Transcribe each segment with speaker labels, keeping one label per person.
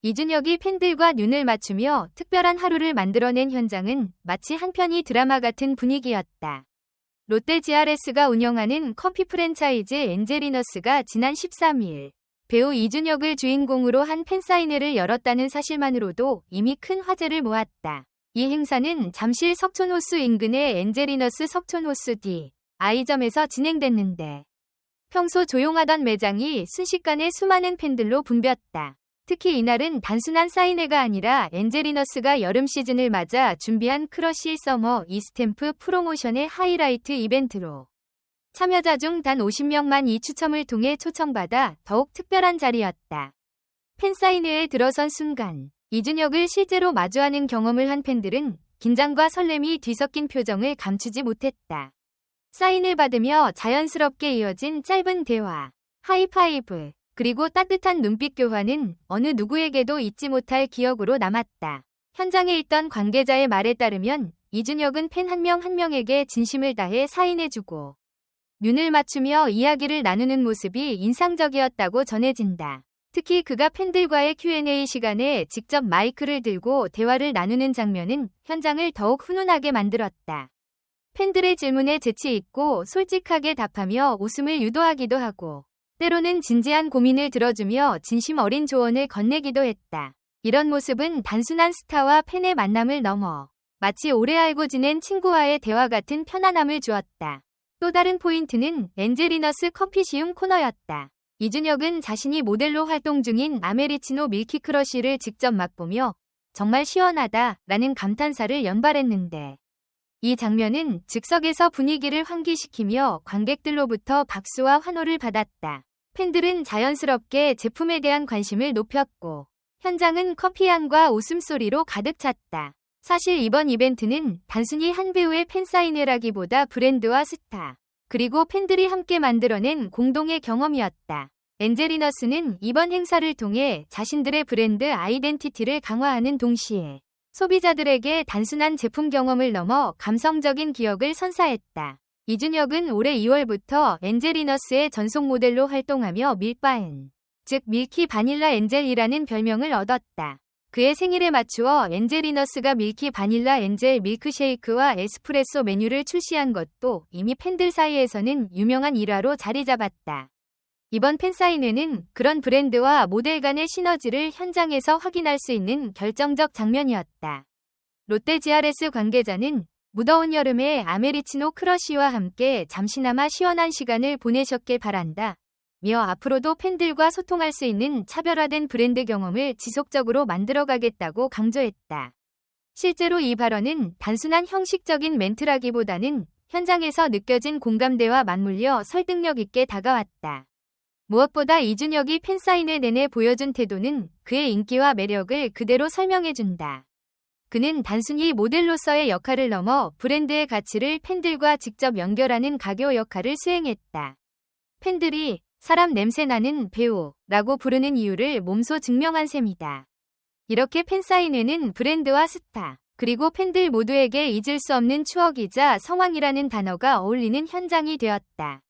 Speaker 1: 이준혁이 팬들과 눈을 맞추며 특별한 하루를 만들어낸 현장은 마치 한 편의 드라마 같은 분위기였다. 롯데 GRS가 운영하는 커피 프랜차이즈 엔젤리너스가 지난 13일 배우 이준혁을 주인공으로 한 팬사인회를 열었다는 사실만으로도 이미 큰 화제를 모았다. 이 행사는 잠실 석촌호수 인근의 엔젤리너스 석촌호수 D.I점에서 진행됐는데 평소 조용하던 매장이 순식간에 수많은 팬들로 붐볐다. 특히 이날은 단순한 사인회가 아니라 엔젤리너스가 여름 시즌을 맞아 준비한 크러쉬 서머 이스탬프 프로모션의 하이라이트 이벤트로 참여자 중 단 50명만 이 추첨을 통해 초청받아 더욱 특별한 자리였다. 팬사인회에 들어선 순간 이준혁을 실제로 마주하는 경험을 한 팬들은 긴장과 설렘이 뒤섞인 표정을 감추지 못했다. 사인을 받으며 자연스럽게 이어진 짧은 대화, 하이파이브, 그리고 따뜻한 눈빛 교환은 어느 누구에게도 잊지 못할 기억으로 남았다. 현장에 있던 관계자의 말에 따르면 이준혁은 팬 한 명 한 명에게 진심을 다해 사인해주고 눈을 맞추며 이야기를 나누는 모습이 인상적이었다고 전해진다. 특히 그가 팬들과의 Q&A 시간에 직접 마이크를 들고 대화를 나누는 장면은 현장을 더욱 훈훈하게 만들었다. 팬들의 질문에 재치 있고 솔직하게 답하며 웃음을 유도하기도 하고 때로는 진지한 고민을 들어주며 진심 어린 조언을 건네기도 했다. 이런 모습은 단순한 스타와 팬의 만남을 넘어 마치 오래 알고 지낸 친구와의 대화 같은 편안함을 주었다. 또 다른 포인트는 엔젤리너스 커피 시음 코너였다. 이준혁은 자신이 모델로 활동 중인 아메리치노 밀키 크러쉬를 직접 맛보며 정말 시원하다 라는 감탄사를 연발했는데 이 장면은 즉석에서 분위기를 환기시키며 관객들로부터 박수와 환호를 받았다. 팬들은 자연스럽게 제품에 대한 관심을 높였고 현장은 커피향과 웃음소리로 가득 찼다. 사실 이번 이벤트는 단순히 한 배우의 팬사인회라기보다 브랜드와 스타, 그리고 팬들이 함께 만들어낸 공동의 경험이었다. 엔젤리너스는 이번 행사를 통해 자신들의 브랜드 아이덴티티를 강화하는 동시에 소비자들에게 단순한 제품 경험을 넘어 감성적인 기억을 선사했다. 이준혁은 올해 2월부터 엔젤리너스의 전속 모델로 활동하며 밀바엔, 즉 밀키 바닐라 엔젤이라는 별명을 얻었다. 그의 생일에 맞추어 엔젤리너스가 밀키 바닐라 엔젤 밀크쉐이크와 에스프레소 메뉴를 출시한 것도 이미 팬들 사이에서는 유명한 일화로 자리 잡았다. 이번 팬사인회는 그런 브랜드와 모델 간의 시너지를 현장에서 확인할 수 있는 결정적 장면이었다. 롯데 GRS 관계자는 무더운 여름에 아메리치노 크러쉬와 함께 잠시나마 시원한 시간을 보내셨길 바란다. 며 앞으로도 팬들과 소통할 수 있는 차별화된 브랜드 경험을 지속적으로 만들어가겠다고 강조했다. 실제로 이 발언은 단순한 형식적인 멘트라기보다는 현장에서 느껴진 공감대와 맞물려 설득력 있게 다가왔다. 무엇보다 이준혁이 팬사인회 내내 보여준 태도는 그의 인기와 매력을 그대로 설명해준다. 그는 단순히 모델로서의 역할을 넘어 브랜드의 가치를 팬들과 직접 연결하는 가교 역할을 수행했다. 팬들이 사람 냄새나는 배우라고 부르는 이유를 몸소 증명한 셈이다. 이렇게 팬사인회는 브랜드와 스타, 그리고 팬들 모두에게 잊을 수 없는 추억이자 성황이라는 단어가 어울리는 현장이 되었다.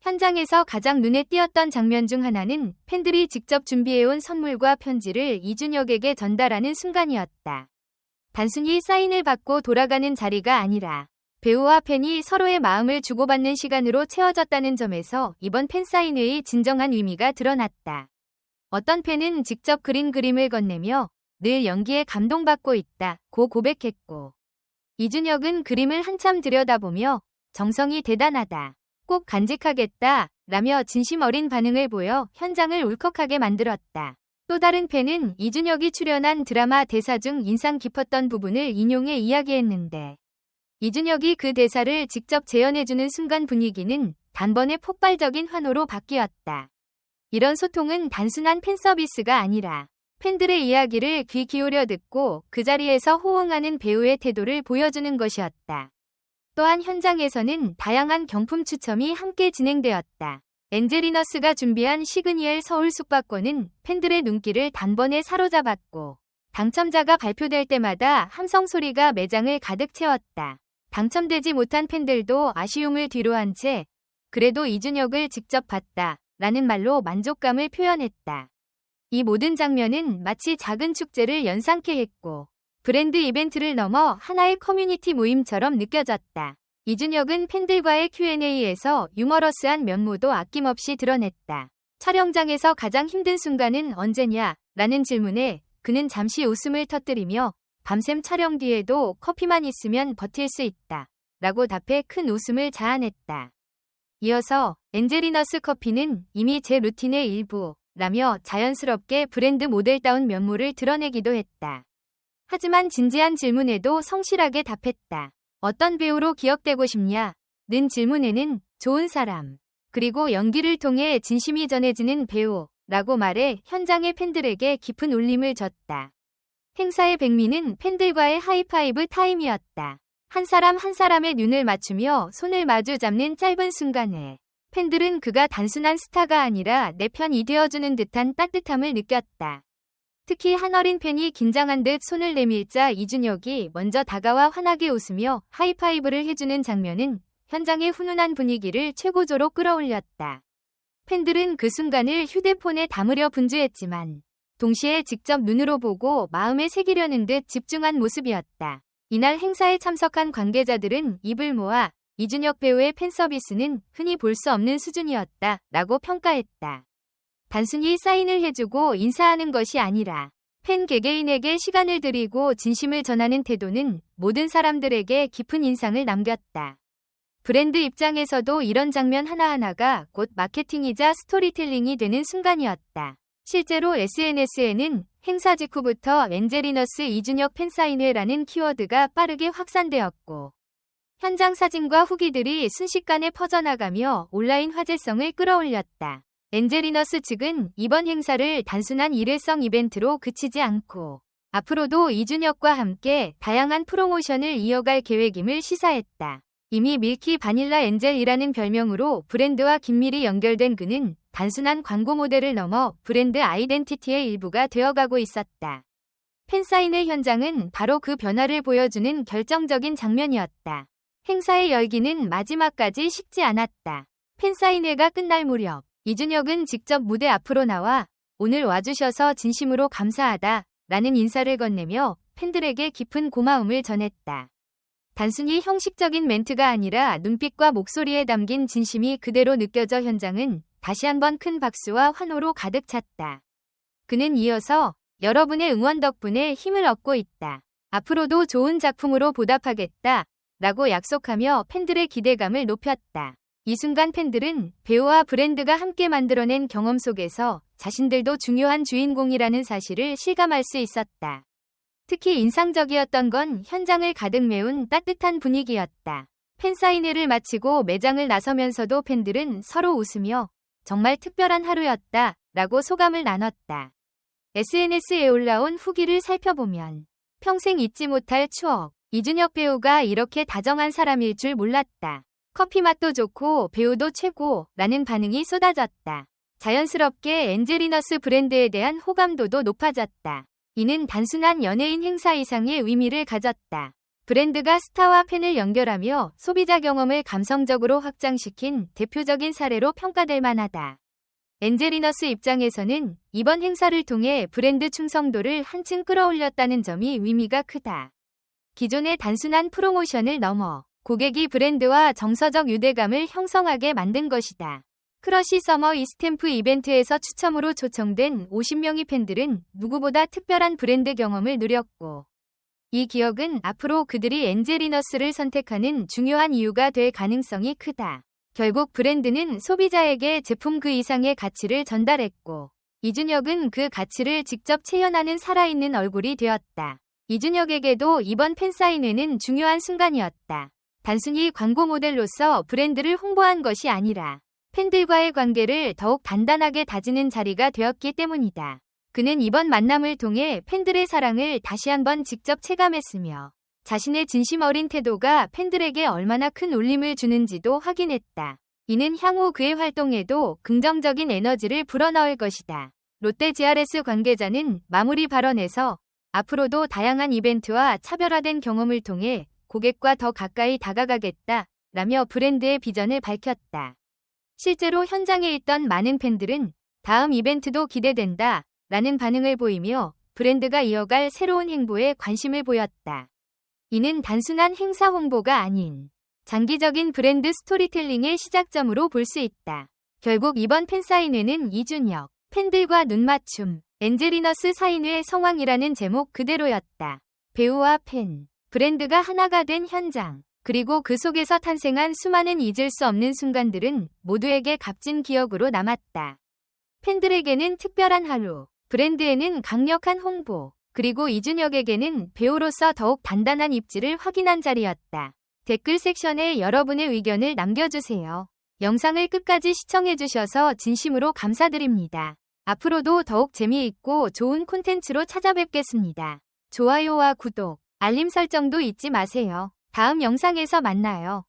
Speaker 1: 현장에서 가장 눈에 띄었던 장면 중 하나는 팬들이 직접 준비해온 선물과 편지를 이준혁에게 전달하는 순간이었다. 단순히 사인을 받고 돌아가는 자리가 아니라 배우와 팬이 서로의 마음을 주고받는 시간으로 채워졌다는 점에서 이번 팬사인회의 진정한 의미가 드러났다. 어떤 팬은 직접 그린 그림을 건네며 늘 연기에 감동받고 있다고 고백했고 이준혁은 그림을 한참 들여다보며 정성이 대단하다, 꼭 간직하겠다 라며 진심 어린 반응을 보여 현장을 울컥하게 만들었다. 또 다른 팬은 이준혁이 출연한 드라마 대사 중 인상 깊었던 부분을 인용해 이야기했는데 이준혁이 그 대사를 직접 재현해주는 순간 분위기는 단번에 폭발적인 환호로 바뀌었다. 이런 소통은 단순한 팬서비스가 아니라 팬들의 이야기를 귀 기울여 듣고 그 자리에서 호응하는 배우의 태도를 보여주는 것이었다. 또한 현장에서는 다양한 경품 추첨이 함께 진행되었다. 엔젤리너스가 준비한 시그니엘 서울 숙박권은 팬들의 눈길을 단번에 사로잡았고 당첨자가 발표될 때마다 함성 소리가 매장을 가득 채웠다. 당첨되지 못한 팬들도 아쉬움을 뒤로한 채 그래도 이준혁을 직접 봤다 라는 말로 만족감을 표현했다. 이 모든 장면은 마치 작은 축제를 연상케 했고 브랜드 이벤트를 넘어 하나의 커뮤니티 모임처럼 느껴졌다. 이준혁은 팬들과의 Q&A에서 유머러스한 면모도 아낌없이 드러냈다. 촬영장에서 가장 힘든 순간은 언제냐? 라는 질문에 그는 잠시 웃음을 터뜨리며 밤샘 촬영 뒤에도 커피만 있으면 버틸 수 있다. 라고 답해 큰 웃음을 자아냈다. 이어서 엔젤리너스 커피는 이미 제 루틴의 일부 라며 자연스럽게 브랜드 모델다운 면모를 드러내기도 했다. 하지만 진지한 질문에도 성실하게 답했다. 어떤 배우로 기억되고 싶냐? 는 질문에는 좋은 사람, 그리고 연기를 통해 진심이 전해지는 배우 라고 말해 현장의 팬들에게 깊은 울림을 줬다. 행사의 백미는 팬들과의 하이파이브 타임이었다. 한 사람 한 사람의 눈을 맞추며 손을 마주 잡는 짧은 순간에 팬들은 그가 단순한 스타가 아니라 내 편이 되어주는 듯한 따뜻함을 느꼈다. 특히 한 어린 팬이 긴장한 듯 손을 내밀자 이준혁이 먼저 다가와 환하게 웃으며 하이파이브를 해주는 장면은 현장의 훈훈한 분위기를 최고조로 끌어올렸다. 팬들은 그 순간을 휴대폰에 담으려 분주했지만 동시에 직접 눈으로 보고 마음에 새기려는 듯 집중한 모습이었다. 이날 행사에 참석한 관계자들은 입을 모아 이준혁 배우의 팬서비스는 흔히 볼 수 없는 수준이었다 라고 평가했다. 단순히 사인을 해주고 인사하는 것이 아니라 팬 개개인에게 시간을 들이고 진심을 전하는 태도는 모든 사람들에게 깊은 인상을 남겼다. 브랜드 입장에서도 이런 장면 하나하나가 곧 마케팅이자 스토리텔링이 되는 순간이었다. 실제로 SNS에는 행사 직후부터 엔젤리너스 이준혁 팬사인회라는 키워드가 빠르게 확산되었고 현장 사진과 후기들이 순식간에 퍼져나가며 온라인 화제성을 끌어올렸다. 엔젤리너스 측은 이번 행사를 단순한 일회성 이벤트로 그치지 않고 앞으로도 이준혁과 함께 다양한 프로모션을 이어갈 계획임을 시사했다. 이미 밀키 바닐라 엔젤이라는 별명으로 브랜드와 긴밀히 연결된 그는 단순한 광고 모델을 넘어 브랜드 아이덴티티의 일부가 되어가고 있었다. 팬사인회 현장은 바로 그 변화를 보여주는 결정적인 장면이었다. 행사의 열기는 마지막까지 식지 않았다. 팬사인회가 끝날 무렵 이준혁은 직접 무대 앞으로 나와 오늘 와주셔서 진심으로 감사하다 라는 인사를 건네며 팬들에게 깊은 고마움을 전했다. 단순히 형식적인 멘트가 아니라 눈빛과 목소리에 담긴 진심이 그대로 느껴져 현장은 다시 한번 큰 박수와 환호로 가득 찼다. 그는 이어서 여러분의 응원 덕분에 힘을 얻고 있다. 앞으로도 좋은 작품으로 보답하겠다 라고 약속하며 팬들의 기대감을 높였다. 이 순간 팬들은 배우와 브랜드가 함께 만들어낸 경험 속에서 자신들도 중요한 주인공이라는 사실을 실감할 수 있었다. 특히 인상적이었던 건 현장을 가득 메운 따뜻한 분위기였다. 팬사인회를 마치고 매장을 나서면서도 팬들은 서로 웃으며 정말 특별한 하루였다 라고 소감을 나눴다. SNS에 올라온 후기를 살펴보면 평생 잊지 못할 추억, 이준혁 배우가 이렇게 다정한 사람일 줄 몰랐다. 커피 맛도 좋고 배우도 최고라는 반응이 쏟아졌다. 자연스럽게 엔젤리너스 브랜드에 대한 호감도도 높아졌다. 이는 단순한 연예인 행사 이상의 의미를 가졌다. 브랜드가 스타와 팬을 연결하며 소비자 경험을 감성적으로 확장시킨 대표적인 사례로 평가될 만하다. 엔젤리너스 입장에서는 이번 행사를 통해 브랜드 충성도를 한층 끌어올렸다는 점이 의미가 크다. 기존의 단순한 프로모션을 넘어 고객이 브랜드와 정서적 유대감을 형성하게 만든 것이다. 크러쉬 서머 이스탬프 이벤트에서 추첨으로 초청된 50명의 팬들은 누구보다 특별한 브랜드 경험을 누렸고 이 기억은 앞으로 그들이 엔젤리너스를 선택하는 중요한 이유가 될 가능성이 크다. 결국 브랜드는 소비자에게 제품 그 이상의 가치를 전달했고 이준혁은 그 가치를 직접 체현하는 살아있는 얼굴이 되었다. 이준혁에게도 이번 팬사인회는 중요한 순간이었다. 단순히 광고 모델로서 브랜드를 홍보한 것이 아니라 팬들과의 관계를 더욱 단단하게 다지는 자리가 되었기 때문이다. 그는 이번 만남을 통해 팬들의 사랑을 다시 한번 직접 체감했으며 자신의 진심 어린 태도가 팬들에게 얼마나 큰 울림을 주는지도 확인했다. 이는 향후 그의 활동에도 긍정적인 에너지를 불어넣을 것이다. 롯데 GRS 관계자는 마무리 발언에서 앞으로도 다양한 이벤트와 차별화된 경험을 통해 고객과 더 가까이 다가가겠다 라며 브랜드의 비전을 밝혔다. 실제로 현장에 있던 많은 팬들은 다음 이벤트도 기대된다 라는 반응을 보이며 브랜드가 이어갈 새로운 행보에 관심을 보였다. 이는 단순한 행사 홍보가 아닌 장기적인 브랜드 스토리텔링의 시작점으로 볼 수 있다. 결국 이번 팬사인회는 이준혁, 팬들과 눈맞춤, 엔젤리너스 사인회 성황이라는 제목 그대로였다. 배우와 팬, 브랜드가 하나가 된 현장, 그리고 그 속에서 탄생한 수많은 잊을 수 없는 순간들은 모두에게 값진 기억으로 남았다. 팬들에게는 특별한 하루, 브랜드에는 강력한 홍보, 그리고 이준혁에게는 배우로서 더욱 단단한 입지를 확인한 자리였다. 댓글 섹션에 여러분의 의견을 남겨주세요. 영상을 끝까지 시청해주셔서 진심으로 감사드립니다. 앞으로도 더욱 재미있고 좋은 콘텐츠로 찾아뵙겠습니다. 좋아요와 구독, 알림 설정도 잊지 마세요. 다음 영상에서 만나요.